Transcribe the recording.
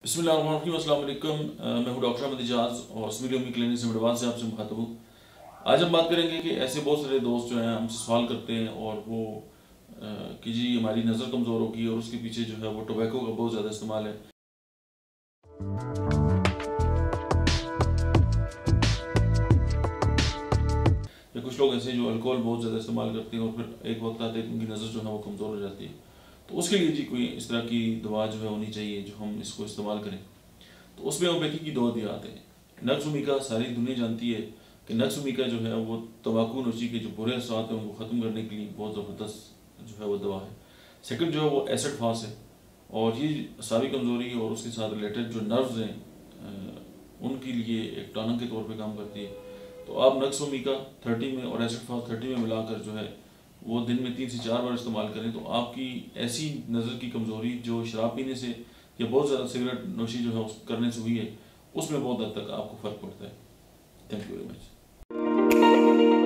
बिस्मिल्लाहिर्रहमानिर्रहीम, अस्सलाम वालेकुम। मैं हूं डॉक्टर अहमद इजाज़ और स्मिल उम्मी क्लिनिक से मिडवान से आपसे मुखातब हूँ। आज हम बात करेंगे कि ऐसे बहुत सारे दोस्त जो हैं हमसे सवाल करते हैं और वो कि जी हमारी नज़र कमज़ोर होगी और उसके पीछे जो है वो टोबैको का बहुत ज़्यादा इस्तेमाल है। या कुछ लोग ऐसे जो अल्कोहल बहुत ज़्यादा इस्तेमाल करते हैं और फिर एक वक्त आते हैं उनकी नज़र जो है वो कमज़ोर हो जाती है। तो उसके लिए जी कोई इस तरह की दवा जो है होनी चाहिए जो हम इसको इस्तेमाल करें। तो उसमें होम्योपैथी की दवा दिए आते हैं। नक्स-ओ-मीका सारी दुनिया जानती है कि नक्स-ओ-मीका जो है वो तंबाकू नोशी के जो बुरे असरात हैं उनको ख़त्म करने के लिए बहुत ज़बरदस्त जो है वो दवा है। सेकंड जो है वो एसिड फास है और ये सारी कमज़ोरी और उसके साथ रिलेटेड जो नर्व्स हैं उनके लिए एक टॉनिक के तौर पे काम करती है। तो आप नक्स-ओ-मीका 30 में और एसिड फास 30 में मिलाकर जो है वो दिन में 3 से 4 बार इस्तेमाल करें तो आपकी ऐसी नज़र की कमज़ोरी जो शराब पीने से या बहुत ज़्यादा सिगरेट नोशी जो है करने से हुई है उसमें बहुत हद तक आपको फ़र्क पड़ता है। Thank you very much.